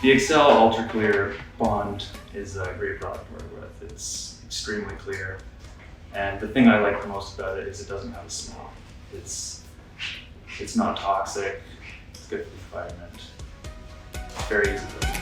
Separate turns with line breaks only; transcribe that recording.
The Excel Ultra Clear Bond is a great product to work with. It's extremely clear. And the thing I like the most about it is it doesn't have a smell. It's not toxic. It's good for the environment. Very easy to use.